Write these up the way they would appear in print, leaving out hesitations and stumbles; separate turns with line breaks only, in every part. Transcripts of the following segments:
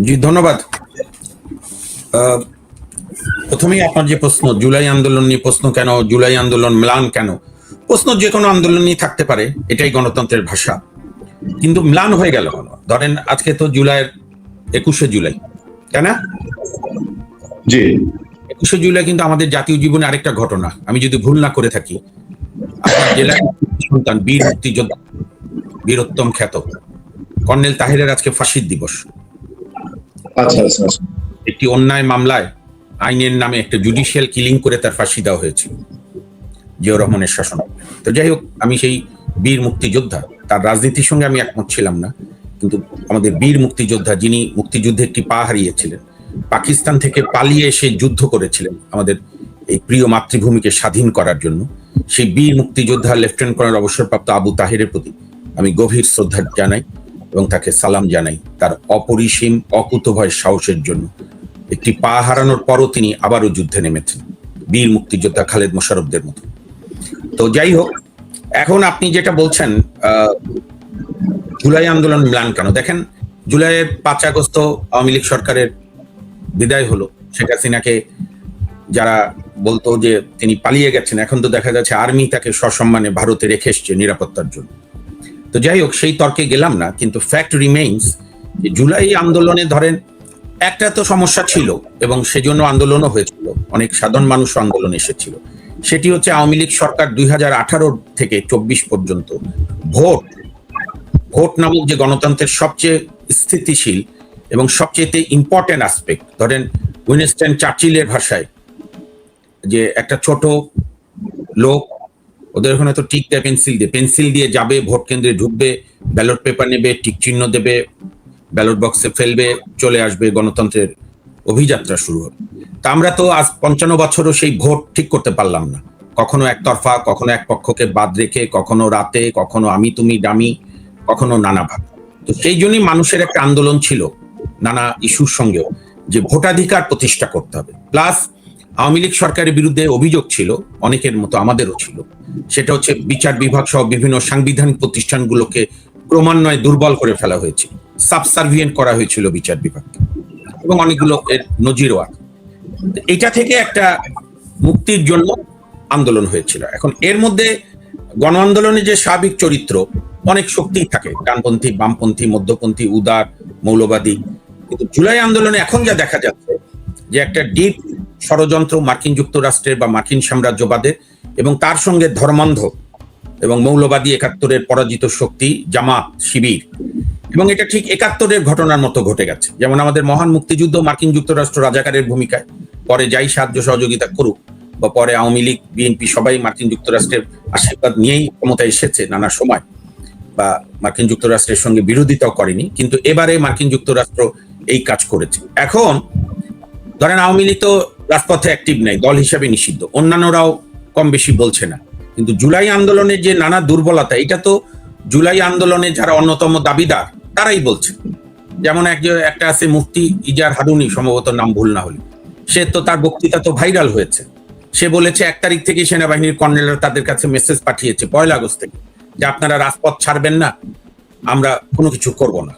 জি, ধন্যবাদ। প্রথমেই আপনার যে প্রশ্ন, জুলাই আন্দোলন নিয়ে প্রশ্ন কেন, জুলাই আন্দোলন ম্লান কেন? প্রশ্ন যে কোনো আন্দোলন নিয়ে থাকতে পারে, এটাই গণতন্ত্রের ভাষা। কিন্তু ম্লান হয়ে গেল কেন? ধরেন আজকে তো জুলাইয়ের 21শে জুলাই, তাই না?
জি,
21শে জুলাই কিন্তু আমাদের জাতীয় জীবনে আরেকটা ঘটনা, আমি যদি ভুল না করে থাকি। আপনার জেলার সন্তান বীর মুক্তিযোদ্ধা, বীরোত্তম খ্যাত কর্নেল তাহেরের আজকে ফাঁসির দিবস।
আচ্ছা আচ্ছা আচ্ছা।
একটি অন্যায় মামলায় আইনের নামে একটা জুডিশিয়াল কিলিং করে তার ফাঁসি দেওয়া হয়েছিল জিয়াউর রহমানের শাসন। তো যাই হোক, আমি সেই বীর মুক্তিযোদ্ধা, তার রাজনীতির সঙ্গে আমি একমত ছিলাম না, কিন্তু আমাদের বীর মুক্তিযোদ্ধা, যিনি মুক্তিযুদ্ধে একটি পা হারিয়েছিলেন, পাকিস্তান থেকে পালিয়ে এসে যুদ্ধ করেছিলেন আমাদের এই প্রিয় মাতৃভূমিকে স্বাধীন করার জন্য, সেই বীর মুক্তিযোদ্ধা লেফটেন্যান্ট কর্নেল অবসরপ্রাপ্ত আবু তাহেরের প্রতি আমি গভীর শ্রদ্ধা জানাই এবং তাকে সালাম জানাই তার অপরিসীম অকুতভয় সাহসের জন্য। একটি পা হারানোর পরও তিনি আবারও যুদ্ধে নেমেছেন, বীর মুক্তিযোদ্ধা খালেদ মোশাররফদের মতো। তো যাই হোক, এখন আপনি যেটা বলছেন জুলাই আন্দোলন ম্লান কেন, দেখেন জুলাইয়ের 5 আগস্ট আওয়ামী লীগ সরকারের বিদায় হলো। শেখ হাসিনাকে যারা বলতো যে তিনি পালিয়ে গেছেন, এখন তো দেখা যাচ্ছে আর্মি তাকে সসম্মানে ভারতে রেখে এসছে নিরাপত্তার জন্য। তো যাই হোক, সেই তর্কে গেলাম না, কিন্তু ফ্যাক্ট রিমেইনস যে জুলাই আন্দোলনে ধরেন একটা তো সমস্যা ছিল এবং সেজন্য আন্দোলনও হয়েছিল, অনেক সাধারণ মানুষ আন্দোলন এসেছিল। সেটি হচ্ছে আওয়ামী লীগ সরকার 2018 থেকে 24 পর্যন্ত ভোট নামক যে গণতন্ত্রের সবচেয়ে স্থিতিশীল এবং সবচেয়ে ইম্পর্টেন্ট আসপেক্ট, ধরেন উইনস্টন চার্চিলের ভাষায়, যে একটা ছোট লোক, ওদের ওখানে তো টিক দেয় পেন্সিল দিয়ে যাবে, ভোট কেন্দ্রে ঢুকবে, ব্যালট পেপার নেবে, টিক চিহ্ন দেবে, ব্যালট বক্সে ফেলবে, চলে আসবে, গণতন্ত্রের অভিযাত্রা শুরু হবে। তা আমরা তো আজ 55 বছরও সেই ভোট ঠিক করতে পারলাম না, কখনো একতরফা, কখনো এক পক্ষকে বাদ রেখে, কখনো রাতে, কখনো আমি তুমি ডামি, কখনো নানা ভাগ। তো সেই জন্যই মানুষের একটা আন্দোলন ছিল নানা ইস্যুর সঙ্গেও, যে ভোটাধিকার প্রতিষ্ঠা করতে হবে। প্লাস আওয়ামী লীগ সরকারের বিরুদ্ধে অভিযোগ ছিল, অনেকের মতো আমাদেরও ছিল, সেটা হচ্ছে বিচার বিভাগ সহ বিভিন্ন সাংবিধানিক প্রতিষ্ঠানগুলোকে ক্রমান্বয়ে দুর্বল করে ফেলা হয়েছিল, সাবসার্ভিয়েন্ট করা হয়েছিল বিচার বিভাগকে, এবং অনেকগুলো এর নজিরও আছে। এটা থেকে একটা মুক্তির জন্য আন্দোলন হয়েছিল। এখন এর মধ্যে গণ আন্দোলনের যে স্বাভাবিক চরিত্র, অনেক শক্তিই থাকে, ডানপন্থী, বামপন্থী, মধ্যপন্থী, উদার, মৌলবাদী। কিন্তু জুলাই আন্দোলনে এখন যা দেখা যাচ্ছে যে একটা ডিপ ষড়যন্ত্র মার্কিন যুক্তরাষ্ট্রের বা মার্কিন সাম্রাজ্যবাদের, এবং তার সঙ্গে ধর্মান্ধ এবং মৌলবাদী 71-এর পরাজিত শক্তি জামাত, শিবির, এবং এটা ঠিক 71-এর ঘটনার মতো ঘটে গেছে। যেমন আমাদের মহান মুক্তিযুদ্ধ মার্কিন যুক্তরাষ্ট্র রাজাকারের ভূমিকায়, পরে যাই সাহায্য সহযোগিতা করুক, বা পরে আওয়ামী লীগ, বিএনপি সবাই মার্কিন যুক্তরাষ্ট্রের আশীর্বাদ নিয়েই ক্ষমতায় এসেছে নানা সময়, বা মার্কিন যুক্তরাষ্ট্রের সঙ্গে বিরোধিতাও করেনি, কিন্তু এবারে মার্কিন যুক্তরাষ্ট্র এই কাজ করেছে। এখন ধরেন আওয়ামী লীগ তো রাজপথে অ্যাক্টিভ নাই, দল হিসাবে নিষিদ্ধ, অন্যান্যরাও কম বেশি বলছে না, কিন্তু জুলাই আন্দোলনের যে নানা দুর্বলতা, এটা তো জুলাই আন্দোলনে যারা অন্যতম দাবিদার তারাই বলছে। যেমন একটা আছে মুফতি ইজার হারুনি, সম্ভবত নাম ভুল না হলে, সে তো তার বক্তৃতা তো ভাইরাল হয়েছে। সে বলেছে 1 তারিখ থেকে সেনাবাহিনীর কর্নেলরা তাদের কাছে মেসেজ পাঠিয়েছে 1 আগস্ট থেকে, যে আপনারা রাজপথ ছাড়বেন না, আমরা কোনো কিছু করব না।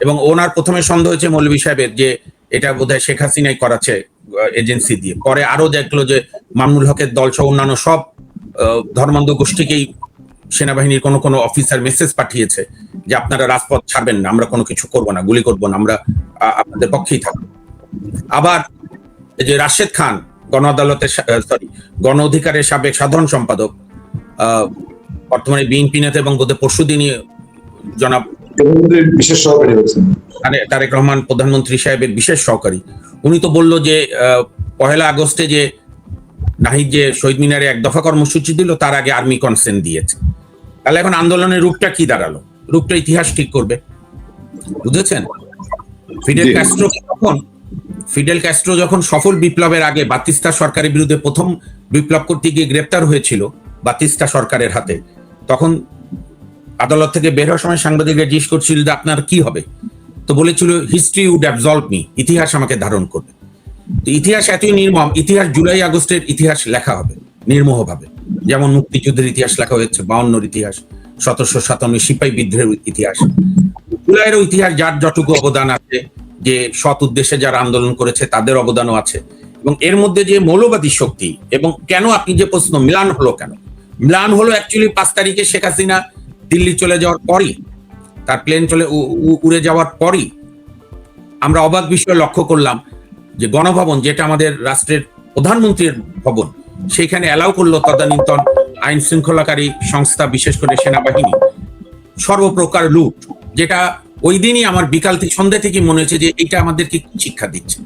এবং ওনার প্রথমে সন্দেহ হয়েছে মৌলভী সাহেবের, যে এটা বোধহয় শেখ হাসিনাই করাচ্ছে এজেন্সি দিয়ে। পরে আরো দেখলো যে মামুনুল হকের দল সহ অন্যান্য সব ধর্মান্ধ গোষ্ঠীকেই সেনাবাহিনীর কোনো অফিসার মেসেজ পাঠিয়েছে যে আপনারা রাজপথ ছাড়বেন না, আমরা কোনো কিছু করব না, গুলি করব না, আমরা আপনাদের পক্ষেই থাকবো। আবার এই যে রাশেদ খান, গণ আদালতের গণ অধিকারের সাবেক সাধারণ সম্পাদক, বর্তমানে বিএনপি নেতা এবং বোধহয় পরশুদিনই জনাব
বিশেষ সহকারী হয়েছেন
তারেক রহমান প্রধানমন্ত্রী সাহেবের বিশেষ সহকারী, উনি তো বললো যে 1 আগস্টে যে নাহিদ যে শহীদ মিনারে 1 দফা কর্মসূচি দিল, তার আগে আর্মি কনসেন্ট দিয়েছে। তাহলে এখন আন্দোলনের রূপটা কি দাঁড়ালো? রূপটা ইতিহাস ঠিক করবে, বুঝেছেন? ফিডেল ক্যাস্ট্রো যখন সফল বিপ্লবের আগে বাতিস্তা সরকারের বিরুদ্ধে প্রথম বিপ্লব করতে গিয়ে গ্রেপ্তার হয়েছিল বাতিস্তা সরকারের হাতে, তখন আদালত থেকে বের হওয়ার সময় সাংবাদিকরা জিজ্ঞেস করছিল যে আপনার কি হবে, তো বলেছিল হিস্ট্রি উড অ্যাবজলভ মি, ইতিহাস আমাকে ধারণ করবে। তো ইতিহাস এতই নির্মম, ইতিহাস জুলাই আগস্টের ইতিহাস লেখা হবে নির্মোহভাবে, যেমন মুক্তিযুদ্ধের ইতিহাস লেখা হয়েছে, 52-র ইতিহাস, 1757 সিপাহী বিদ্রোহের ইতিহাস, জুলাইয়েরও ইতিহাস যার যতটুকু অবদান আছে, যে সৎ উদ্দেশ্যে যারা আন্দোলন করেছে তাদের অবদানও আছে, এবং এর মধ্যে যে মৌলবাদী শক্তি, এবং কেন আপনি যে প্রশ্ন মিলান হলো কেন, মিলান হলো অ্যাকচুয়ালি 5 তারিখে শেখ হাসিনা দিল্লি চলে যাওয়ার পরই, তার প্লেন চলে উড়ে যাওয়ার পরই আমরা অবাক বিষয় লক্ষ্য করলাম যে গণভবন, যেটা আমাদের রাষ্ট্রের প্রধানমন্ত্রীর ভবন, সেখানে অ্যালাউ করলো তদানীন্তন আইন শৃঙ্খলাকারী সংস্থা, বিশেষ করে সেনাবাহিনী, সর্বপ্রকার লুট, যেটা ওই দিনই আমার বিকাল থেকে সন্ধ্যা থেকে মনে হয়েছে যে এটা আমাদেরকে শিক্ষা দিচ্ছে।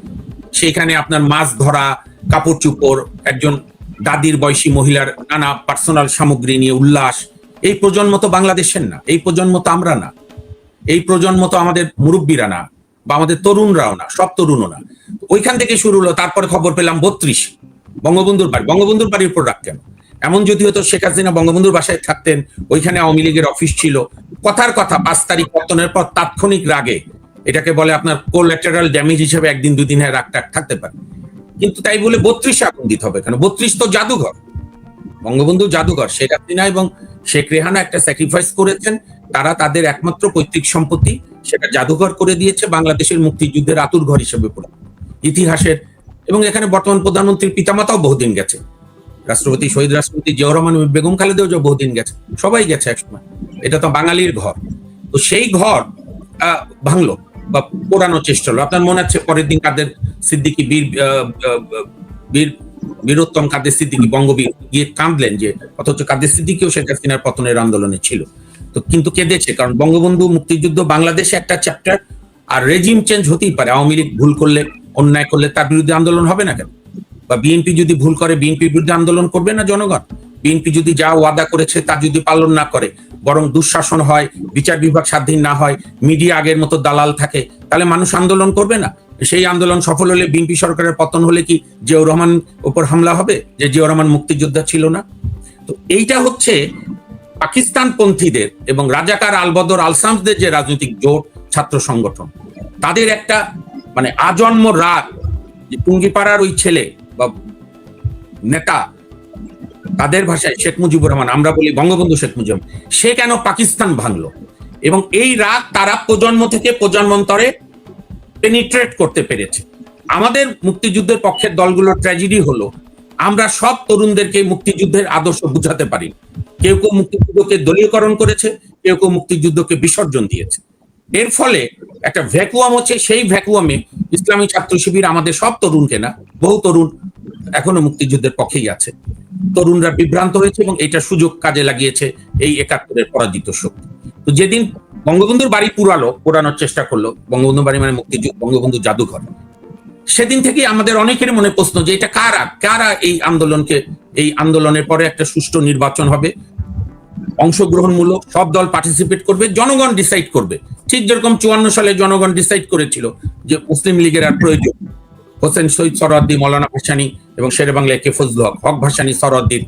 সেখানে আপনার মাছ ধরা, কাপড় চোপড়, একজন দাদির বয়সী মহিলার নানা পার্সোনাল সামগ্রী নিয়ে উল্লাস। এই প্রজন্ম তো বাংলাদেশের না, এই প্রজন্ম তো আমরা না, এই প্রজন্ম তো আমাদের মুরব্বীরা না, বা আমাদের তরুণরাও না, সব তরুণও না। ওইখান থেকে শুরু হলো। তারপরে খবর পেলাম 32 বঙ্গবন্ধুর বাড়ি, বঙ্গবন্ধুর বাড়ির উপর রাখ কেন? এমন যদি হতো শেখ হাসিনা বঙ্গবন্ধুর বাসায় থাকতেন, ওইখানে আওয়ামী লীগের অফিস ছিল, কথার কথা 5 তারিখ পতনের পর তাৎক্ষণিক রাগে, এটাকে বলে আপনার কোল্যাটারাল ড্যামেজ হিসেবে একদিন দুদিন রাগ টাগ থাকতে পারে, কিন্তু তাই বলে 32 আগুন দিতে হবে কেন? 32 তো জাদুঘর, বঙ্গবন্ধু জাদুঘর। শেখ হাসিনা এবং শেখ রেহানা একটা স্যাক্রিফাইস করেছেন, তারা তাদের একমাত্র পৈতৃক সম্পত্তি সেটা জাদুঘর করে দিয়েছে, বাংলাদেশের মুক্তিযুদ্ধের আতুর ঘর হিসেবে পড়ে ইতিহাসের। এবং এখানে বর্তমান প্রধানমন্ত্রীর পিতামাতাও বহুদিন গেছে, রাষ্ট্রপতি, শহীদ রাষ্ট্রপতি জিয়াউর রহমান, বেগম খালেদাও বহুদিন গেছে, সবাই গেছে একসময়। এটা তো বাঙালির ঘর। তো সেই ঘর ভাঙলো বা পোড়ানোর চেষ্টা হলো। আপনার মনে আছে পরের দিন কাদের সিদ্দিকী, বীরোত্তম কাদের সিদ্দিকী, বঙ্গবীর, গিয়ে কাঁদলেন, যে অথচ কাদের সিদ্দিকীও শেখ হাসিনার পতনের আন্দোলনে ছিল। তো কিন্তু কেঁদেছে, কারণ বঙ্গবন্ধু, মুক্তিযুদ্ধ, বাংলাদেশে একটা চ্যাপ্টার, আর রেজিম চেঞ্জ হতেই পারে। আওয়ামী লীগ ভুল করলে, অন্যায় করলে তার বিরুদ্ধে আন্দোলন হবে না কেন? বা বিএনপি যদি ভুল করে, বিএনপির বিরুদ্ধে আন্দোলন করবে না জনগণ? বিএনপি যদি যা ওয়াদা করেছে তা যদি পালন না করে, বরং দুঃশাসন হয়, বিচার বিভাগ স্বাধীন না হয়, মিডিয়া আগের মতো দালাল থাকে, তাহলে মানুষ আন্দোলন করবে না? সেই আন্দোলন সফল হলে, বিএনপি সরকারের পতন হলে কি জিয়াউর রহমান উপর হামলা হবে যে জিয়াউর রহমান মুক্তিযোদ্ধা ছিল না? তো এইটা হচ্ছে পাকিস্তানপন্থীদের এবং রাজাকার আলবদর আলসামসদের যে রাজনৈতিক জোট, ছাত্র সংগঠন, তাদের একটা মানে আজন্ম রাগ, যে টুঙ্গিপাড়ার ওই ছেলে বা নেতা, তাদের ভাষায় শেখ মুজিবুর রহমান, আমরা বলি বঙ্গবন্ধু শেখ মুজিব, সে কেন পাকিস্তান ভাঙলো? এবং এই রাগ তারা প্রজন্ম থেকে প্রজন্মান্তরে পেনিট্রেট করতে পেরেছে। আমাদের মুক্তিযুদ্ধের পক্ষের দলগুলোর ট্র্যাজেডি হলো, আমরা সব তরুণদেরকে মুক্তিযুদ্ধের আদর্শ বুঝাতে পারি। কেউ কেউ মুক্তিযুদ্ধকে দলীয়করণ করেছে, কেউ কেউ মুক্তিযুদ্ধকে বিসর্জন দিয়েছে। এর ফলে একটা ভ্যাকুয়াম হচ্ছে। সেই ভ্যাকুয়ামে ইসলামী ছাত্র শিবির আমাদের সব তরুণকে না, বহু তরুণ এখনো মুক্তিযুদ্ধের পক্ষেই আছে। তরুণরা বিভ্রান্ত হয়েছে এবং এটা সুযোগ কাজে লাগিয়েছে এই 71-এর পরাজিত শক্তি। তো যেদিন বঙ্গবন্ধুর বাড়ি পোড়ানোর চেষ্টা করলো, বঙ্গবন্ধুর বাড়ি মানে মুক্তিযুদ্ধ, বঙ্গবন্ধু জাদুঘর, সেদিন থেকে আমাদের অনেকের মনে প্রশ্ন যে এটা কারা এই আন্দোলনকে, এই আন্দোলনের পরে একটা সুষ্ঠু নির্বাচন হবে, অংশগ্রহণমূলক, সব দল পার্টিসিপেট করবে, জনগণ ডিসাইড করবে। ঠিক যেরকম 54 সালে জনগণ ডিসাইড করেছিল যে মুসলিম লীগের আর প্রয়োজন, হোসেন শহীদ সরওয়ার্দী, মৌলানা ভাসানী এবং শেরে বাংলা কে ফজলুল হক, হক ভাসানী, সরওয়ার্দীর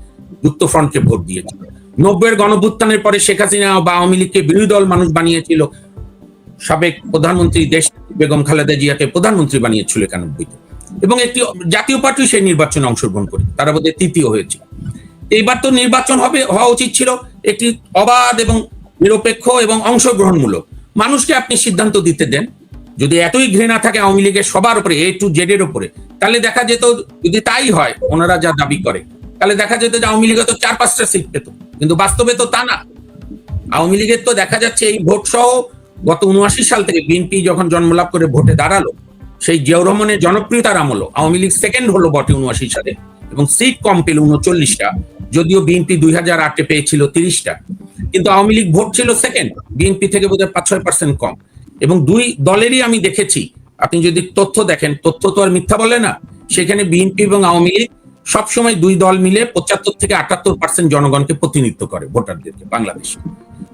যুক্তফ্রন্টকে ভোট দিয়েছিল। 90-এর গণভ্যুত্থানের পরে শেখ হাসিনা বা আওয়ামী লীগকে বিরোধী দল মানুষ বানিয়েছিল, সাবেক প্রধানমন্ত্রী দেশ বেগম খালেদা জিয়াকে প্রধানমন্ত্রী বানিয়েছিল 91-তে, এবং একটি জাতীয় পার্টি সেই নির্বাচনে অংশগ্রহণ করে, তারা বোধহয় তৃতীয় হয়েছে। এইবার তো নির্বাচন হওয়া উচিত ছিল একটি অবাধ এবং নিরপেক্ষ এবং অংশগ্রহণমূলক। মানুষকে আপনি সিদ্ধান্ত দিতে দেন। যদি এতই ঘৃণা থাকে আওয়ামী লীগের সবার উপরে, A to Z এর উপরে, তাহলে দেখা যেত, যদি তাই হয় ওনারা যা দাবি করে, তাহলে দেখা যেত যে আওয়ামী লীগ তো 4-5টা সিট পেত, কিন্তু বাস্তবে তো তা না। আওয়ামী লীগের তো দেখা যাচ্ছে এই ভোট সহ গত 79 সাল থেকে বিএনপি যখন জন্মলাভ করে ভোটে দাঁড়ালো, সেই জিয়াউর রহমানের জনপ্রিয়তার আমল আওয়ামী লীগ সেকেন্ড হলো বটে 79 সালে, এবং সিট কম পেল 39টা, যদিও বিএনপি 2008-এ পেয়েছিল 30টা, কিন্তু আওয়ামী লীগ ভোট ছিল সেকেন্ড, বিএনপি থেকে বোধহয় 5-6% কম। এবং দুই দলেরই আমি দেখেছি, আপনি যদি তথ্য দেখেন, তথ্য তো আর মিথ্যা বলে না, সেখানে বিএনপি এবং আওয়ামী লীগ সবসময় দুই দল মিলে 75 থেকে 78% জনগণকে প্রতিনিধিত্ব করে, ভোটারদেরকে বাংলাদেশে।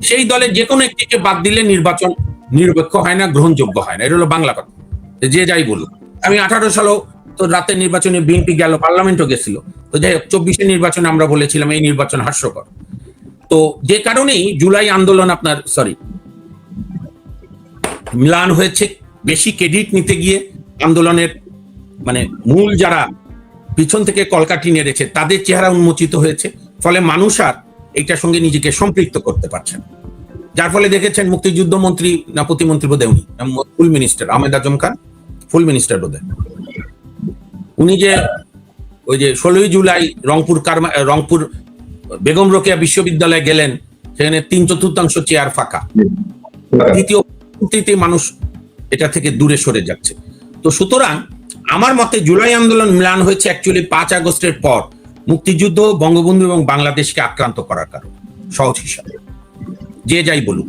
সেই দলের যে কোনো একটিকে বাদ দিলে নির্বাচন নিরপেক্ষ হয় না, গ্রহণযোগ্য হয় না। এটা হলো বাংলা কথা, যে যাই বলুক। আমি 18 সালেও তো রাতের নির্বাচনে বিএনপি গেল, পার্লামেন্টও গেছিল। তো যাই হোক, 24-এর নির্বাচনে আমরা বলেছিলাম এই নির্বাচন হাস্যকর। তো যে কারণেই জুলাই আন্দোলন মিলান হয়েছে, বেশি ক্রেডিট নিতে গিয়ে আন্দোলনের মানে মূল যারা পিছন থেকে কলকাঠি নেড়েছে তাদের চেহারা উন্মোচিত হয়েছে, ফলে মানুষ আর এইটার সঙ্গে নিজেকে সম্পৃক্ত করতে পারছে না। যার ফলে দেখেছেন মুক্তিযুদ্ধ মন্ত্রী না প্রতিমন্ত্রী বোধহয় উনি ফুল মিনিস্টার আহমেদ আজম খান ফুল মিনিস্টার বোধহয় উনি যে ওই যে 16ই জুলাই রংপুর বেগম রোকেয়া বিশ্ববিদ্যালয়ে গেলেন, সেখানে 3/4 চেয়ার ফাঁকা, দ্বিতীয় মানুষ এটা থেকে দূরে সরে যাচ্ছে। তো সুতরাং আমার মতে জুলাই আন্দোলন ম্লান হয়েছে অ্যাকচুয়ালি 5 আগস্টের পর মুক্তিযুদ্ধ, বঙ্গবন্ধু এবং বাংলাদেশকে আক্রান্ত করার কারণ। সহজ হিসাবে যে যাই বলুক,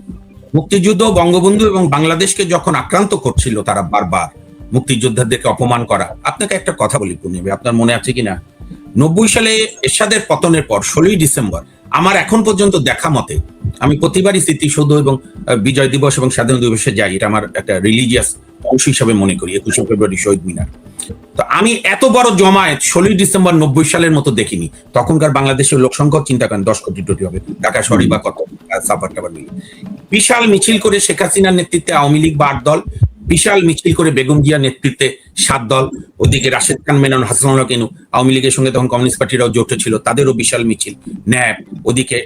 মুক্তিযুদ্ধ, বঙ্গবন্ধু এবং বাংলাদেশকে যখন আক্রান্ত করছিল তারা বারবার মুক্তিযোদ্ধাদেরকে অপমান করা। আপনাকে একটা কথা বলি পূর্ণিমা, আপনার মনে আছে কিনা, 90 সালে এরশাদের পতনের পর 16ই ডিসেম্বর আমার এখন পর্যন্ত দেখা মতে, আমি প্রতিবারই স্মৃতিসৌধ এবং বিজয় দিবস এবং স্বাধীনতা দিবসে যাই, এটা আমার একটা রিলিজিয়াস অংশ হিসাবে মনে করি, 21শে ফেব্রুয়ারি শহীদ মিনার। তো আমি এত বড় জমায়েত 16ই ডিসেম্বর 90 সালের মতো দেখিনি। তখনকার বাংলাদেশের লোক সংখ্যা চিন্তা করেন 10 কোটি টোটি হবে, ঢাকা শহরই বা কত, সাফার টাবার মিলে বিশাল মিছিল করে শেখ হাসিনার নেতৃত্বে আওয়ামী লীগ বা 8 দল, বিশাল মিছিল করে বেগম জিয়ার নেতৃত্বে 7 দল, ওদিকে রাশেদ খান মেনন, হাসানুল্লাহ কেনু, আওয়ামী লীগের সঙ্গে তখন কমিউনিস্ট পার্টিরাও জোটে ছিল, তাদেরও বিশাল মিছিল, ন্যাপ, ওদিকে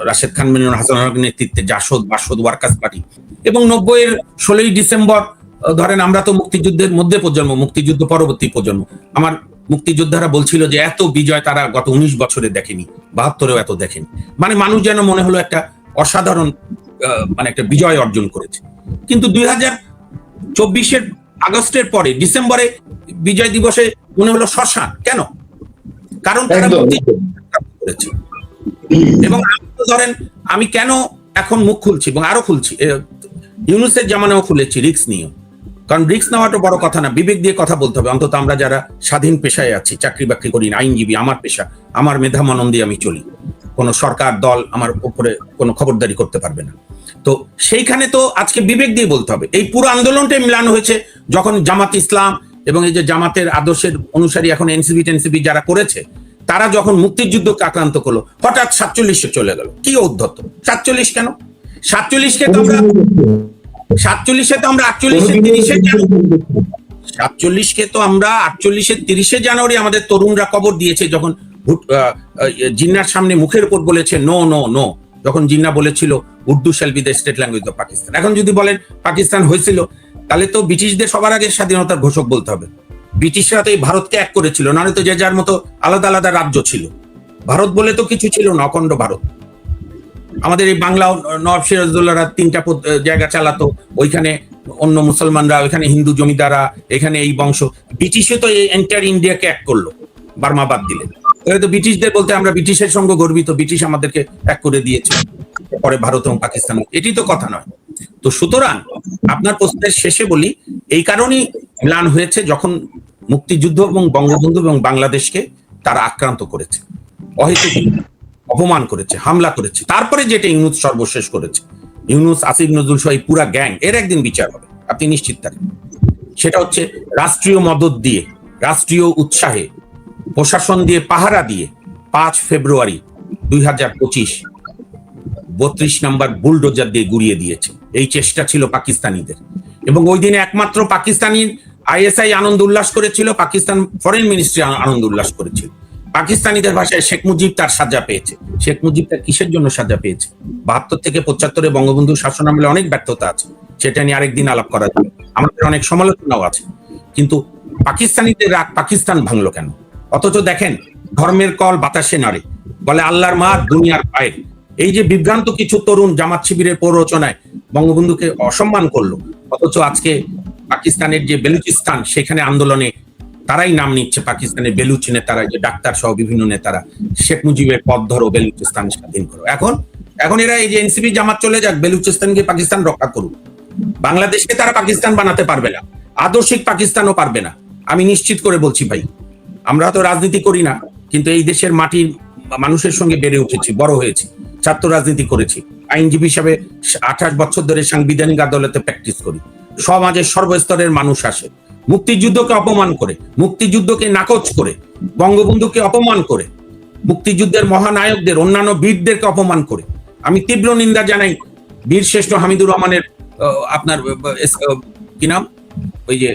রাশেদ খান মেনন, হাসানুল্লাহ নেতৃত্বে বাসদ ওয়ার্কার্স পার্টি। এবং 90-এর 16ই ডিসেম্বর ধরেন আমরা তো মুক্তিযুদ্ধের মধ্যে প্রজন্ম, মুক্তিযুদ্ধ পরবর্তী প্রজন্ম, আমার মুক্তিযোদ্ধারা বলছিল যে এত বিজয় তারা গত 19 বছরে দেখেনি, 72-এও এত দেখেনি। মানে মানুষ যেন মনে হলো একটা অসাধারণ মানে একটা বিজয় অর্জন করেছে। কিন্তু 2024-এর আগস্টের পরে ডিসেম্বরে বিজয় দিবসে মনে হলো শ্মশান। কেন? কারণ তারা করেছে। এবং ধরেন আমি কেন এখন মুখ খুলছি এবং আরো খুলছি, ইউনূসের জামানাও খুলেছি রিস্ক নিয়ে, কারণ রিস্ক নেওয়াটা বড় কথা না, বিবেক দিয়ে কথা বলতে হবে। অন্তত আমরা যারা স্বাধীন পেশায় আছি, চাকরি বাকরি করি না, আইনজীবী, আমার পেশা, আমার মেধা মনন দিয়ে আমি চলি, কোন সরকার দল আমার উপরে কোনো খবরদারি করতে পারবে না। তো সেইখানে তো আজকে বিবেক দিয়ে বলতে হবে। এই পুরো আন্দোলনটাই মিলানো হয়েছে যখন জামাত ইসলাম এবং এই যে জামাতের আদর্শের অনুসারী এখন এনসিপি যারা করেছে, তারা যখন মুক্তিযুদ্ধকে আক্রান্ত করলো, হঠাৎ 47-এ চলে গেল। কি ঔদ্ধত্য! 47 কেন? 47-কে তো আমরা 47-এ তো আমরা 47-কে তো আমরা 48-এর 30শে জানুয়ারি আমাদের তরুণরা কবর দিয়েছে, যখন জিন্নার সামনে মুখের উপর বলেছে নো নো নো, যখন জিন্না বলেছিল Urdu shall be the state language of Pakistan. এখন যদি বলেন পাকিস্তান হয়েছিল, তাহলে তো ব্রিটিশদের সবার আগে স্বাধীনতার ঘোষক বলতে হবে। ব্রিটিশরা তো এই ভারতকে এক করেছিল, নাহলে তো যে যার মতো আলাদা আলাদা রাজ্য ছিল। ভারত বলে তো কিছু ছিল না, অখণ্ড ভারত। আমাদের এই বাংলা নবাব সিরাজউদ্দৌলারা 3টা জায়গা চালাতো, ওইখানে অন্য মুসলমানরা, ওইখানে হিন্দু জমিদাররা, এখানে এই বংশ। ব্রিটিশে তো এই এন্টায়ার ইন্ডিয়াকে এক করলো, বার্মা বাদ দিলে। তাহলে তো ব্রিটিশদের বলতে আমরা ব্রিটিশের সঙ্গে গর্বিত, ব্রিটিশ আমাদেরকে এক করে দিয়েছে, পরে ভারত এবং পাকিস্তান। এটি তো কথা নয়। তো সুতরাং আপনার প্রশ্নের শেষে বলি, এই কারণেই ম্লান হয়েছে যখন মুক্তিযুদ্ধ এবং বঙ্গবন্ধু এবং বাংলাদেশকে তারা আক্রান্ত করেছে, অহেতুক অপমান করেছে, হামলা করেছে। তারপরে যেটা ইউনূস সর্বশেষ করেছে, ইউনূস, আসিফ নজরুল সহ পুরা গ্যাং, এর একদিন বিচার হবে, আপনি নিশ্চিত থাকেন। সেটা হচ্ছে রাষ্ট্রীয় মদত দিয়ে, রাষ্ট্রীয় উৎসাহে, প্রশাসন দিয়ে, পাহারা দিয়ে 5 ফেব্রুয়ারি 2025 32 নম্বর বুলডোজার দিয়ে গুড়িয়ে দিয়েছে। এই চেষ্টা ছিল পাকিস্তানিদের, এবং ওই দিনে একমাত্র পাকিস্তানি আইএসআই আনন্দ উল্লাস করেছিল, পাকিস্তান ফরেন মিনিস্ট্রি আনন্দ উল্লাস করেছিল। পাকিস্তানিদের ভাষায় শেখ মুজিব তার সাজা পেয়েছে। শেখ মুজিব তার কিসের জন্য সাজা পেয়েছে? 72 থেকে 75-এ বঙ্গবন্ধুর শাসন আমলে অনেক ব্যর্থতা আছে, সেটা নিয়ে আরেকদিন আলাপ করা যাবে। আমাদের অনেক সমালোচনাও আছে। কিন্তু পাকিস্তানিদের রাগ পাকিস্তান ভাঙলো কেন? অথচ দেখেন, ধর্মের কল বাতাসে নাড়ে, বলে আল্লাহর মা দুনিয়ার পায়ে। এই যে বিভ্রান্ত কিছু তরুণ জামাত শিবিরের প্ররোচনায় বঙ্গবন্ধুকে অসম্মান করলো, অথচ আজকে পাকিস্তানের যে বেলুচিস্তান, সেখানে আন্দোলনে তারাই নাম নিচ্ছে, পাকিস্তানের বেলুচি নেতারা, যে ডাক্তার সহ বিভিন্ন নেতারা, শেখ মুজিবের পথ ধরো, বেলুচিস্তান স্বাধীন করো। এখন এরা এই যে এনসিপি জামাত চলে যাক, বেলুচিস্তানকে পাকিস্তান রক্ষা করুক। বাংলাদেশকে তারা পাকিস্তান বানাতে পারবে না, আদর্শিক পাকিস্তানও পারবে না, আমি নিশ্চিত করে বলছি ভাই। আমরা তো রাজনীতি করি না, কিন্তু এই দেশের মাটির মানুষের সঙ্গে বেড়ে উঠেছি, বড় হয়েছি, ছাত্র রাজনীতি করেছি, আইনজীবী হিসাবে 28 বছর ধরে সাংবিধানিক আদালতে প্র্যাকটিস করি। সমাজের সর্বস্তরের মানুষ আসে, মুক্তিযুদ্ধকে অপমান করে, মুক্তিযুদ্ধকে নাকচ করে, বঙ্গবন্ধুকে অপমান করে, মুক্তিযুদ্ধের মহানায়কদের, অন্যান্য বীরদেরকে অপমান করে। আমি তীব্র নিন্দা জানাই বীর শ্রেষ্ঠ হামিদুর রহমানের, আপনার কি নাম, ওই যে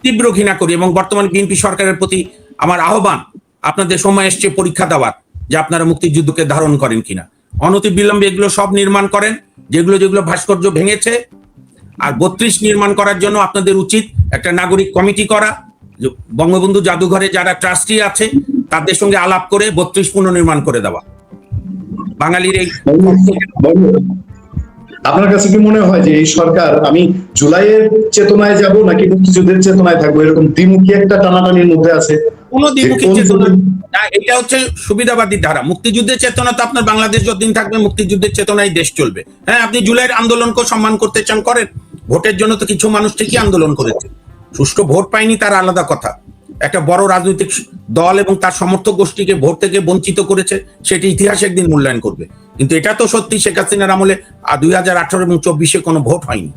তীব্র ঘৃণা করি। এবং বর্তমান বিএনপি সরকারের প্রতি আমার আহ্বান, আপনাদের সময় এসছে পরীক্ষা দেওয়ার, যে আপনারা মুক্তিযুদ্ধকে ধারণ করেন কিনা। অনতিবিলম্বে এগুলো সব নির্মাণ করেন, যেগুলো যেগুলো ভাস্কর্য ভেঙেছে। আর 32 নির্মাণ করার জন্য আপনাদের উচিত একটা নাগরিক কমিটি করা, বঙ্গবন্ধু জাদুঘরে যারা ট্রাস্টি আছে তাদের সঙ্গে আলাপ করে 32 পুনর্নির্মাণ করে দেওয়া। বাঙালির এই
আপনার কাছে কি মনে হয় যে এই সরকার, আমি জুলাইয়ের চেতনায় যাব নাকি মুক্তিযুদ্ধের চেতনায় থাকবো, এরকম দ্বিমুখী একটা টানাটানির মধ্যে আছে?
কোন দ্বিমুখী চেতনা না, এটা হচ্ছে সুবিধাবাদী ধারা। মুক্তিযুদ্ধের চেতনা তো আপনার বাংলাদেশ যতদিন থাকবে মুক্তিযুদ্ধের চেতনায় দেশ চলবে। হ্যাঁ, আপনি জুলাইয়ের আন্দোলনকে সম্মান করতে চান করেন, ভোটের জন্য তো কিছু মানুষ ঠিকই আন্দোলন করেছে, সুষ্ঠু ভোট পায়নি তার আলাদা কথা। একটা বড় রাজনৈতিক দল এবং তার সমর্থক গোষ্ঠীকে ভোট থেকে বঞ্চিত করেছে, সেটি ইতিহাস একদিন মূল্যায়ন করবে। কিন্তু এটা তো সত্যি শেখ হাসিনার আমলে 2018 এবং 24-এ কোনো ভোট হয়নি।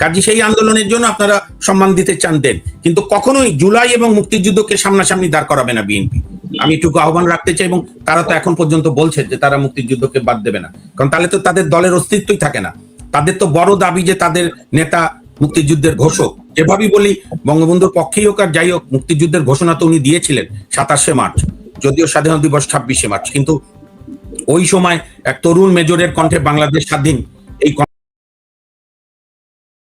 কাজে সেই আন্দোলনের জন্য আপনারা সম্মান দিতে চান দেন, কিন্তু কখনোই জুলাই এবং মুক্তিযুদ্ধকে সামনাসামনি দাঁড় করাবে না বিএনপি। আমি এটুকু আহ্বান রাখতে চাই, এবং তারা তো এখন পর্যন্ত বলছে যে তারা মুক্তিযুদ্ধকে বাদ দেবে না, কারণ তাহলে তো তাদের দলের অস্তিত্বই থাকে না। তাদের তো বড় দাবি যে তাদের নেতা মুক্তিযুদ্ধের ঘোষক। যেভাবেই বলি, বঙ্গবন্ধুর পক্ষেই হোক আর যাই হোক, মুক্তিযুদ্ধের ঘোষণা তো উনি দিয়েছিলেন 27শে মার্চ, যদিও স্বাধীনতা দিবস 26শে মার্চ, কিন্তু ওই সময় এক তরুণ মেজরের কণ্ঠে বাংলাদেশ স্বাধীন